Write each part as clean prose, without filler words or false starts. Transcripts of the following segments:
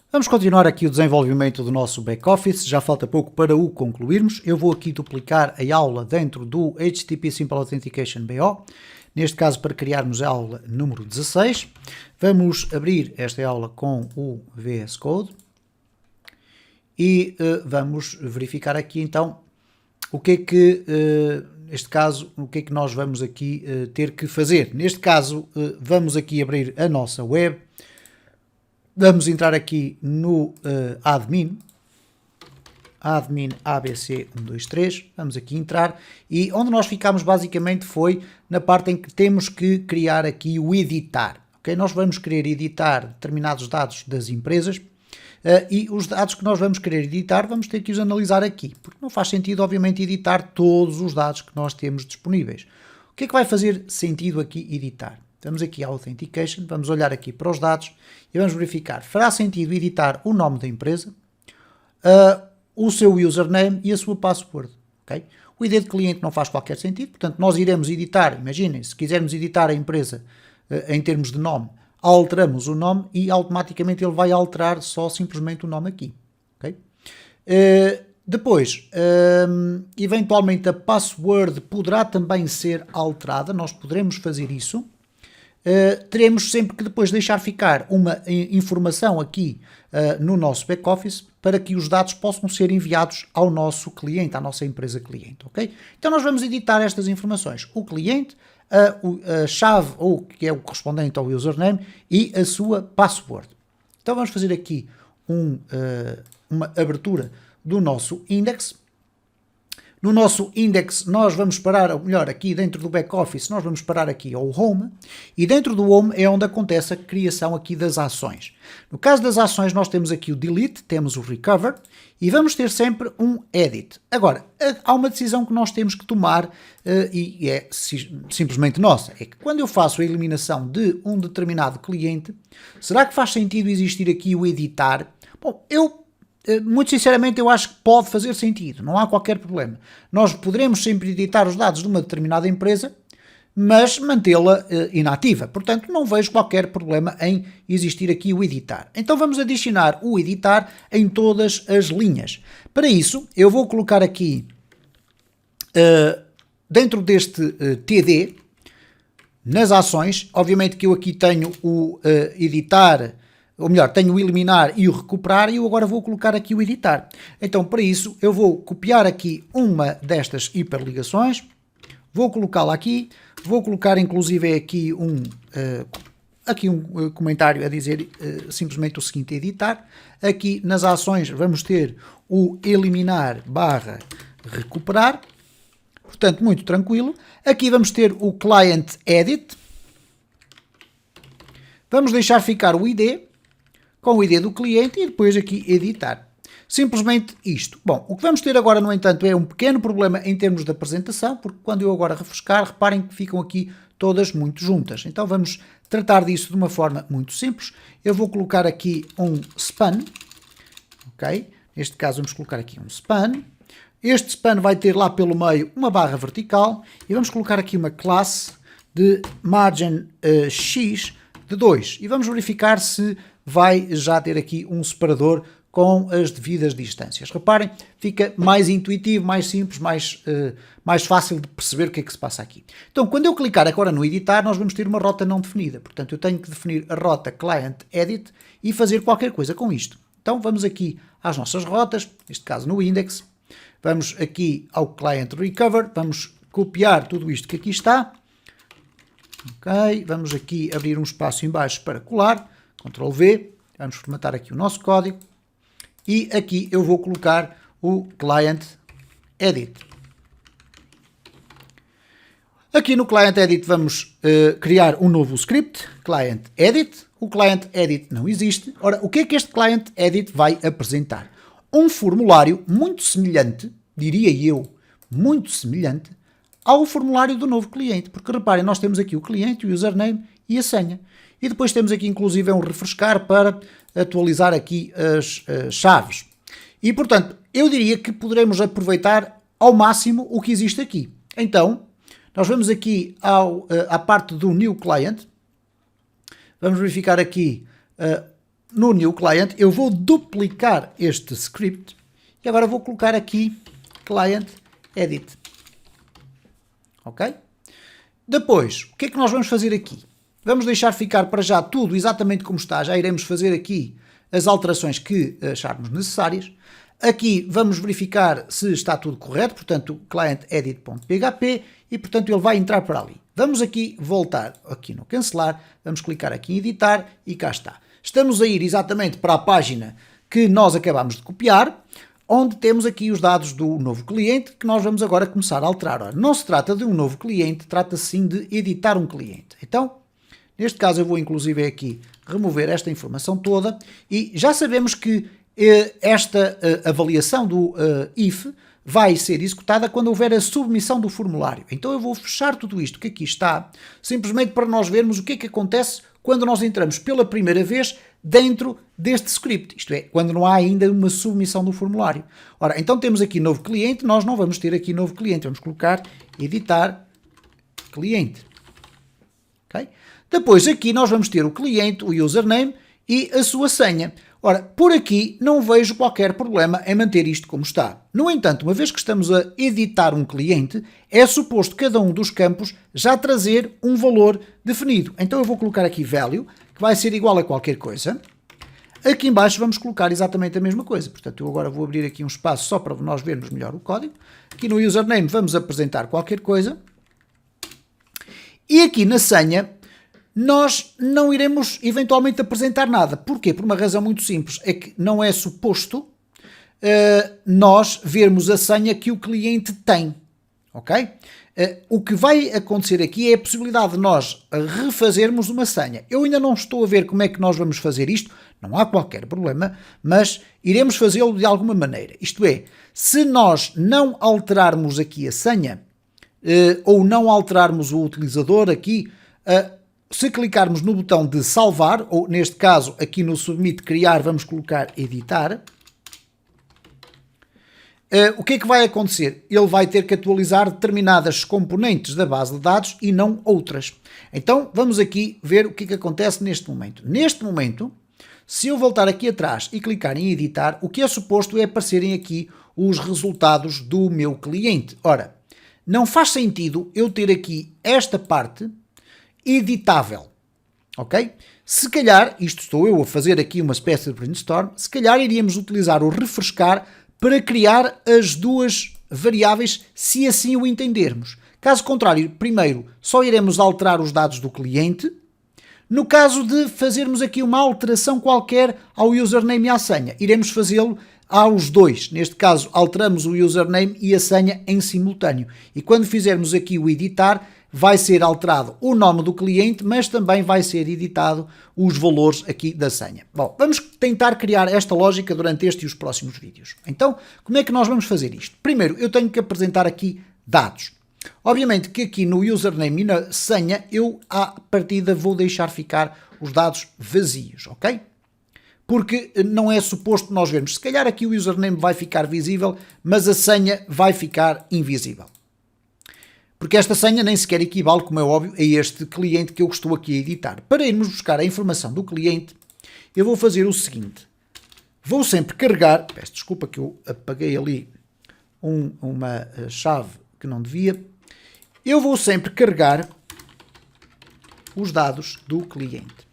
Vamos continuar aqui o desenvolvimento do nosso back-office, já falta pouco para o concluirmos. Eu vou aqui duplicar a aula dentro do HTTP Simple Authentication BO, neste caso para criarmos a aula número 16. Vamos abrir esta aula com o VS Code e vamos verificar aqui então o que é que, neste caso, o que é que nós vamos aqui ter que fazer. Neste caso, vamos aqui abrir a nossa web. Vamos entrar aqui no admin ABC123, vamos aqui entrar e onde nós ficamos basicamente foi na parte em que temos que criar aqui o editar. Okay? Nós vamos querer editar determinados dados das empresas e os dados que nós vamos querer editar vamos ter que os analisar aqui, porque não faz sentido obviamente editar todos os dados que nós temos disponíveis. O que é que vai fazer sentido aqui editar? Vamos aqui à Authentication, vamos olhar aqui para os dados e vamos verificar. Fará sentido editar o nome da empresa, o seu username e a sua password. Okay? O ID de cliente não faz qualquer sentido, portanto nós iremos editar, imaginem, se quisermos editar a empresa em termos de nome, alteramos o nome e automaticamente ele vai alterar só simplesmente o nome aqui. Okay? Depois, eventualmente a password poderá também ser alterada, nós poderemos fazer isso. Teremos sempre que depois deixar ficar uma informação aqui no nosso back-office para que os dados possam ser enviados ao nosso cliente, à nossa empresa cliente, ok? Então nós vamos editar estas informações, o cliente, a chave, ou que é o correspondente ao username, e a sua password. Então vamos fazer aqui uma abertura do nosso index. No nosso index nós vamos parar, ou melhor, aqui dentro do back-office nós vamos parar aqui ao home e dentro do home é onde acontece a criação aqui das ações. No caso das ações nós temos aqui o delete, temos o recover e vamos ter sempre um edit. Agora, há uma decisão que nós temos que tomar e é simplesmente nossa, é que quando eu faço a eliminação de um determinado cliente, será que faz sentido existir aqui o editar? Bom, muito sinceramente eu acho que pode fazer sentido, não há qualquer problema. Nós poderemos sempre editar os dados de uma determinada empresa, mas mantê-la inativa. Portanto, não vejo qualquer problema em existir aqui o editar. Então vamos adicionar o editar em todas as linhas. Para isso, eu vou colocar aqui, dentro deste TD, nas ações, obviamente que eu aqui tenho o editar, ou melhor, tenho o eliminar e o recuperar e eu agora vou colocar aqui o editar. Então, para isso, eu vou copiar aqui uma destas hiperligações, vou colocá-la aqui, vou colocar inclusive aqui um comentário a dizer simplesmente o seguinte, editar. Aqui nas ações vamos ter o eliminar barra recuperar, portanto, muito tranquilo. Aqui vamos ter o client edit, vamos deixar ficar o ID, com o ID do cliente e depois aqui editar. Simplesmente isto. Bom, o que vamos ter agora, no entanto, é um pequeno problema em termos de apresentação, porque quando eu agora refrescar, reparem que ficam aqui todas muito juntas. Então vamos tratar disso de uma forma muito simples. Eu vou colocar aqui um span, ok? Neste caso vamos colocar aqui um span. Este span vai ter lá pelo meio uma barra vertical e vamos colocar aqui uma classe de margin x de 2 e vamos verificar se vai já ter aqui um separador com as devidas distâncias. Reparem, fica mais intuitivo, mais simples, mais fácil de perceber o que é que se passa aqui. Então, quando eu clicar agora no editar, nós vamos ter uma rota não definida. Portanto, eu tenho que definir a rota client edit e fazer qualquer coisa com isto. Então, vamos aqui às nossas rotas, neste caso no index, vamos aqui ao client recover, vamos copiar tudo isto que aqui está. Ok, vamos aqui abrir um espaço em baixo para colar. Ctrl V, vamos formatar aqui o nosso código e aqui eu vou colocar o Client Edit. Aqui no Client Edit vamos criar um novo script, Client Edit. O Client Edit não existe. Ora, o que é que este Client Edit vai apresentar? Um formulário muito semelhante, diria eu, muito semelhante ao formulário do novo cliente, porque reparem, nós temos aqui o cliente, o username e a senha. E depois temos aqui inclusive um refrescar para atualizar aqui as chaves. E portanto, eu diria que poderemos aproveitar ao máximo o que existe aqui. Então, nós vamos aqui à parte do New Client, vamos verificar aqui no New Client, eu vou duplicar este script e agora vou colocar aqui Client Edit. Ok? Depois, o que é que nós vamos fazer aqui? Vamos deixar ficar para já tudo exatamente como está. Já iremos fazer aqui as alterações que acharmos necessárias. Aqui vamos verificar se está tudo correto, portanto, clientedit.php e, portanto, ele vai entrar para ali. Vamos aqui voltar aqui no cancelar, vamos clicar aqui em editar e cá está. Estamos a ir exatamente para a página que nós acabamos de copiar, onde temos aqui os dados do novo cliente que nós vamos agora começar a alterar. Ora, não se trata de um novo cliente, trata-se sim de editar um cliente. Então, neste caso eu vou inclusive aqui remover esta informação toda e já sabemos que esta avaliação do if vai ser executada quando houver a submissão do formulário. Então eu vou fechar tudo isto que aqui está, simplesmente para nós vermos o que é que acontece quando nós entramos pela primeira vez dentro deste script, isto é, quando não há ainda uma submissão do formulário. Ora, então temos aqui novo cliente, nós não vamos ter aqui novo cliente, vamos colocar editar cliente. Okay? Depois aqui nós vamos ter o cliente, o username e a sua senha. Ora, por aqui não vejo qualquer problema em manter isto como está. No entanto, uma vez que estamos a editar um cliente, é suposto cada um dos campos já trazer um valor definido. Então eu vou colocar aqui value, que vai ser igual a qualquer coisa. Aqui em baixo vamos colocar exatamente a mesma coisa. Portanto, eu agora vou abrir aqui um espaço só para nós vermos melhor o código. Aqui no username vamos apresentar qualquer coisa. E aqui na senha nós não iremos eventualmente apresentar nada. Porquê? Por uma razão muito simples. É que não é suposto nós vermos a senha que o cliente tem. Ok? O que vai acontecer aqui é a possibilidade de nós refazermos uma senha. Eu ainda não estou a ver como é que nós vamos fazer isto. Não há qualquer problema, mas iremos fazê-lo de alguma maneira. Isto é, se nós não alterarmos aqui a senha, ou não alterarmos o utilizador aqui, se clicarmos no botão de salvar, ou neste caso aqui no submit criar, vamos colocar editar, o que é que vai acontecer? Ele vai ter que atualizar determinadas componentes da base de dados e não outras. Então vamos aqui ver o que é que acontece neste momento. Neste momento, se eu voltar aqui atrás e clicar em editar, o que é suposto é aparecerem aqui os resultados do meu cliente. Ora, não faz sentido eu ter aqui esta parte editável, ok? Se calhar, isto estou eu a fazer aqui uma espécie de brainstorm, se calhar iríamos utilizar o refrescar para criar as duas variáveis, se assim o entendermos. Caso contrário, primeiro só iremos alterar os dados do cliente, no caso de fazermos aqui uma alteração qualquer ao username e à senha, iremos fazê-lo aos dois. Neste caso, alteramos o username e a senha em simultâneo. E quando fizermos aqui o editar, vai ser alterado o nome do cliente, mas também vai ser editado os valores aqui da senha. Bom, vamos tentar criar esta lógica durante este e os próximos vídeos. Então, como é que nós vamos fazer isto? Primeiro, eu tenho que apresentar aqui dados. Obviamente que aqui no username e na senha, eu à partida vou deixar ficar os dados vazios, ok? Porque não é suposto nós vermos. Se calhar aqui o username vai ficar visível, mas a senha vai ficar invisível. Porque esta senha nem sequer equivale, como é óbvio, a este cliente que eu estou aqui a editar. Para irmos buscar a informação do cliente, eu vou fazer o seguinte. Vou sempre carregar, peço desculpa que eu apaguei ali uma chave que não devia. Eu vou sempre carregar os dados do cliente.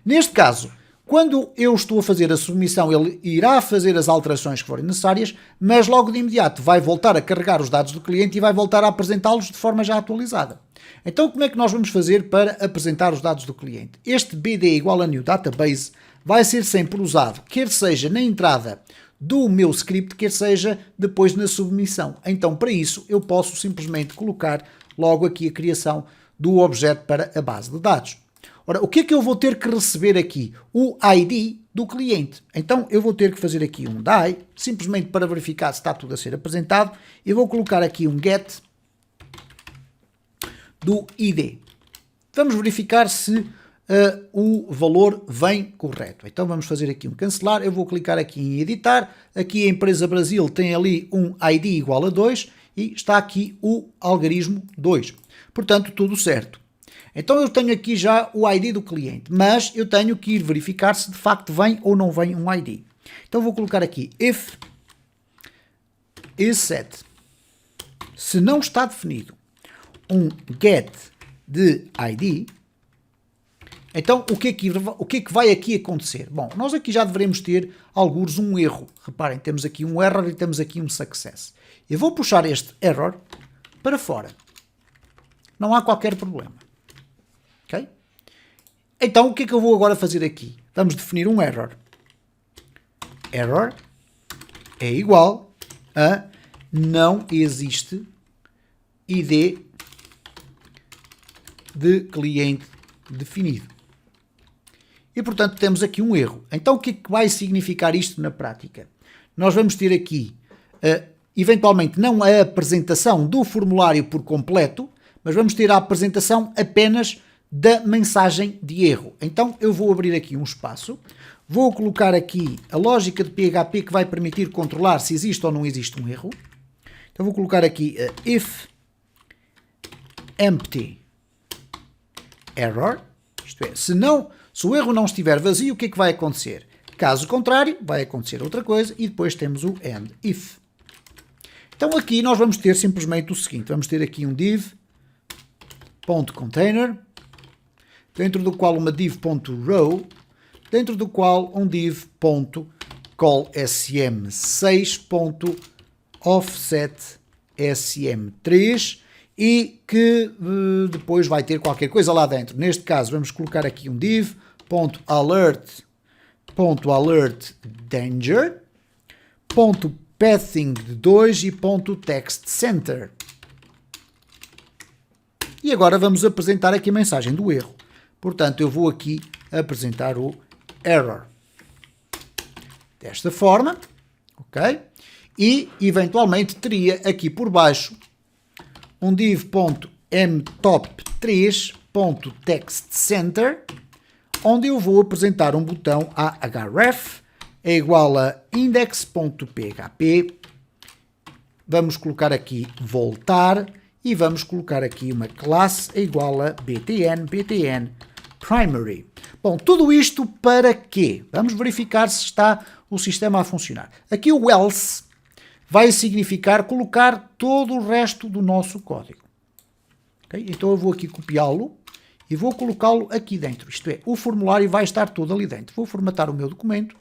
Neste caso, quando eu estou a fazer a submissão, ele irá fazer as alterações que forem necessárias, mas logo de imediato vai voltar a carregar os dados do cliente e vai voltar a apresentá-los de forma já atualizada. Então, como é que nós vamos fazer para apresentar os dados do cliente? Este BD igual a new database vai ser sempre usado, quer seja na entrada do meu script, quer seja depois na submissão. Então, para isso, eu posso simplesmente colocar logo aqui a criação do objeto para a base de dados. Ora, o que é que eu vou ter que receber aqui? O ID do cliente. Então, eu vou ter que fazer aqui um die, simplesmente para verificar se está tudo a ser apresentado. Eu vou colocar aqui um get do ID. Vamos verificar se o valor vem correto. Então, vamos fazer aqui um cancelar. Eu vou clicar aqui em editar. Aqui a empresa Brasil tem ali um ID igual a 2 e está aqui o algarismo 2. Portanto, tudo certo. Então eu tenho aqui já o ID do cliente, mas eu tenho que ir verificar se de facto vem ou não vem um ID. Então vou colocar aqui if is set. Se não está definido um get de ID, então o que é que vai aqui acontecer? Bom, nós aqui já deveremos ter alguns um erro. Reparem, temos aqui um error e temos aqui um success. Eu vou puxar este error para fora. Não há qualquer problema. Ok? Então o que é que eu vou agora fazer aqui? Vamos definir um error. Error é igual a não existe ID de cliente definido. E, portanto, temos aqui um erro. Então, o que é que vai significar isto na prática? Nós vamos ter aqui, eventualmente, não a apresentação do formulário por completo, mas vamos ter a apresentação apenas da mensagem de erro. Então, eu vou abrir aqui um espaço, vou colocar aqui a lógica de PHP que vai permitir controlar se existe ou não existe um erro. Então, vou colocar aqui if empty error, isto é, se o erro não estiver vazio, o que é que vai acontecer? Caso contrário, vai acontecer outra coisa e depois temos o end if. Então aqui nós vamos ter simplesmente o seguinte, vamos ter aqui um div.container, dentro do qual uma div.row, dentro do qual um div.callsm6.offset.sm3 e que depois vai ter qualquer coisa lá dentro. Neste caso vamos colocar aqui um div.alert.alertDanger, .pathing de 2 e .textCenter. E agora vamos apresentar aqui a mensagem do erro. Portanto, eu vou aqui apresentar o error. Desta forma, ok? E, eventualmente, teria aqui por baixo um div.mtop3.textCenter, onde eu vou apresentar um botão a href é igual a index.php. Vamos colocar aqui voltar e vamos colocar aqui uma classe é igual a btn primary. Bom, tudo isto para quê? Vamos verificar se está o sistema a funcionar. Aqui o else vai significar colocar todo o resto do nosso código. Okay? Então eu vou aqui copiá-lo e vou colocá-lo aqui dentro. Isto é, o formulário vai estar todo ali dentro. Vou formatar o meu documento.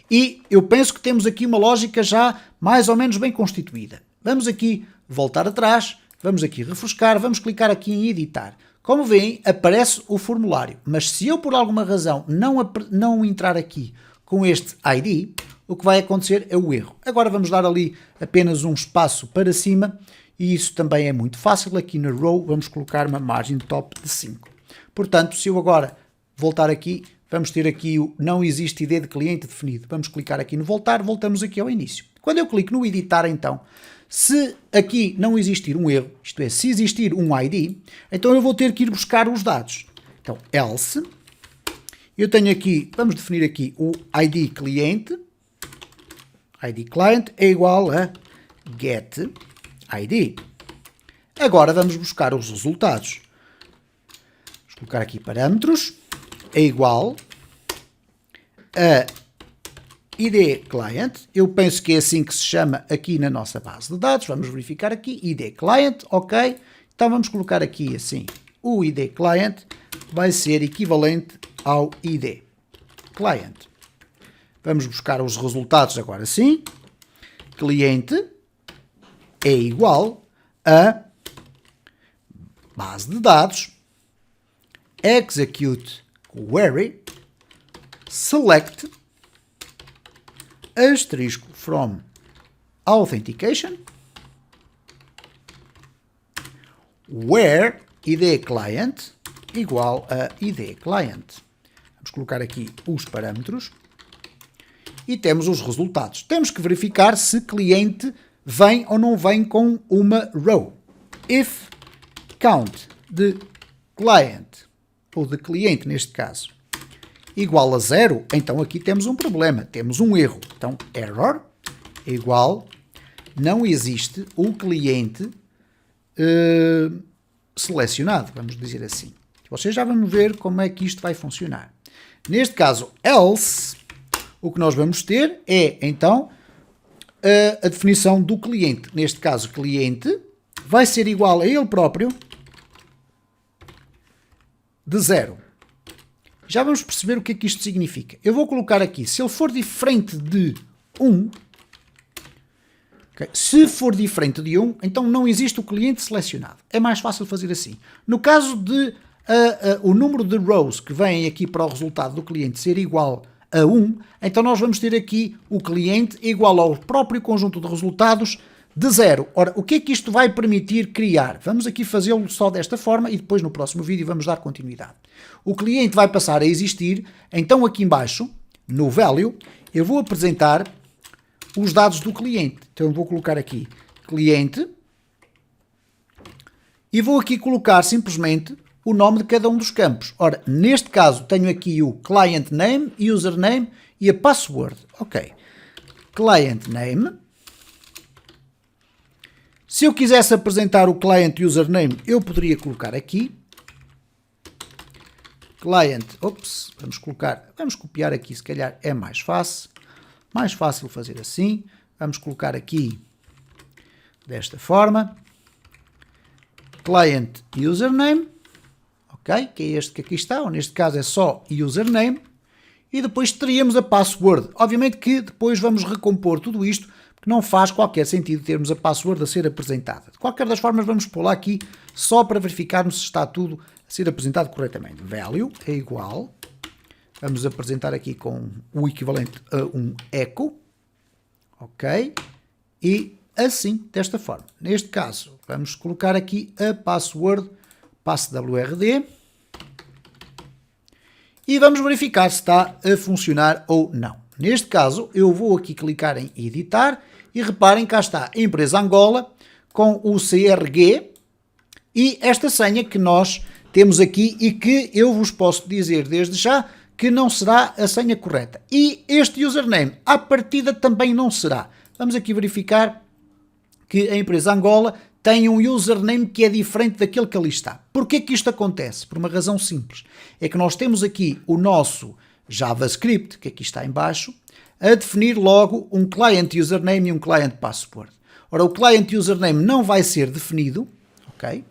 E eu penso que temos aqui uma lógica já mais ou menos bem constituída. Vamos aqui voltar atrás, vamos aqui refrescar, vamos clicar aqui em editar. Como veem, aparece o formulário, mas se eu por alguma razão não entrar aqui com este ID, o que vai acontecer é o erro. Agora vamos dar ali apenas um espaço para cima e isso também é muito fácil. Aqui na row vamos colocar uma margem top de 5. Portanto, se eu agora voltar aqui, vamos ter aqui o não existe ID de cliente definido. Vamos clicar aqui no voltar, voltamos aqui ao início. Quando eu clico no editar então, se aqui não existir um erro, isto é, se existir um ID, então eu vou ter que ir buscar os dados. Então, else, eu tenho aqui, vamos definir aqui o ID cliente, ID client é igual a get ID. Agora vamos buscar os resultados. Vamos colocar aqui parâmetros, é igual a ID client, eu penso que é assim que se chama aqui na nossa base de dados, vamos verificar aqui, ID client, ok, então vamos colocar aqui assim, o ID client vai ser equivalente ao ID client. Vamos buscar os resultados agora sim, cliente é igual a base de dados, execute query, select asterisco from authentication, where ID client igual a ID client. Vamos colocar aqui os parâmetros e temos os resultados. Temos que verificar se cliente vem ou não vem com uma row. If count de client, ou de cliente neste caso, igual a 0, então aqui temos um problema, temos um erro. Então, error igual, não existe o cliente selecionado, vamos dizer assim. Vocês já vão ver como é que isto vai funcionar. Neste caso, else, o que nós vamos ter é, então, a definição do cliente. Neste caso, cliente vai ser igual a ele próprio de 0. Já vamos perceber o que é que isto significa. Eu vou colocar aqui, se ele for diferente de 1, okay, se for diferente de 1, então não existe o cliente selecionado. É mais fácil fazer assim. No caso de o número de rows que vem aqui para o resultado do cliente ser igual a 1, então nós vamos ter aqui o cliente igual ao próprio conjunto de resultados de 0. Ora, o que é que isto vai permitir criar? Vamos aqui fazê-lo só desta forma e depois no próximo vídeo vamos dar continuidade. O cliente vai passar a existir, então aqui embaixo, no value, eu vou apresentar os dados do cliente. Então eu vou colocar aqui cliente e vou aqui colocar simplesmente o nome de cada um dos campos. Ora, neste caso tenho aqui o client name, username e a password. Ok. Client name. Se eu quisesse apresentar o client username, eu poderia colocar aqui. Client, vamos copiar aqui, se calhar é mais fácil fazer assim. Vamos colocar aqui desta forma. Client username. Ok, que é este que aqui está, ou neste caso é só username, e depois teríamos a password. Obviamente que depois vamos recompor tudo isto, porque não faz qualquer sentido termos a password a ser apresentada. De qualquer das formas, vamos pô-la aqui só para verificarmos se está tudo a ser apresentado corretamente. Value é igual, vamos apresentar aqui com o equivalente a um echo, ok, e assim, desta forma. Neste caso, vamos colocar aqui a password, password, e vamos verificar se está a funcionar ou não. Neste caso, eu vou aqui clicar em editar e reparem, cá está a empresa Angola com o CRG e esta senha que nós temos aqui e que eu vos posso dizer desde já que não será a senha correta. E este username, à partida, também não será. Vamos aqui verificar que a empresa Angola tem um username que é diferente daquele que ali está. Porquê que isto acontece? Por uma razão simples. É que nós temos aqui o nosso JavaScript, que aqui está em baixo, a definir logo um client username e um client password. Ora, o client username não vai ser definido, ok?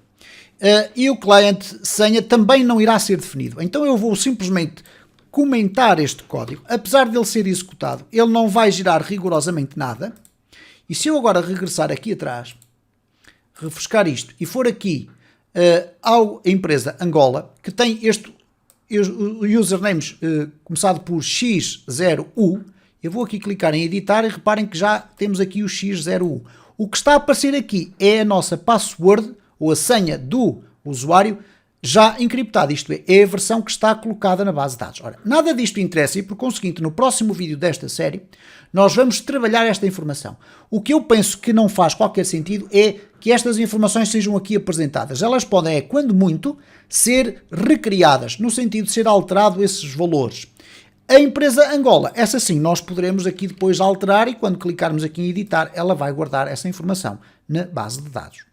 E o client senha também não irá ser definido. Então eu vou simplesmente comentar este código. Apesar de ele ser executado, ele não vai gerar rigorosamente nada. E se eu agora regressar aqui atrás, refrescar isto e for aqui à empresa Angola, que tem este usernames começado por X0U, eu vou aqui clicar em editar e reparem que já temos aqui o X0U. O que está a aparecer aqui é a nossa password ou a senha do usuário já encriptada, isto é a versão que está colocada na base de dados. Ora, nada disto interessa e, por conseguinte, no próximo vídeo desta série, nós vamos trabalhar esta informação. O que eu penso que não faz qualquer sentido é que estas informações sejam aqui apresentadas. Elas podem, quando muito, ser recriadas, no sentido de ser alterado esses valores. A empresa Angola, essa sim, nós poderemos aqui depois alterar e quando clicarmos aqui em editar, ela vai guardar essa informação na base de dados.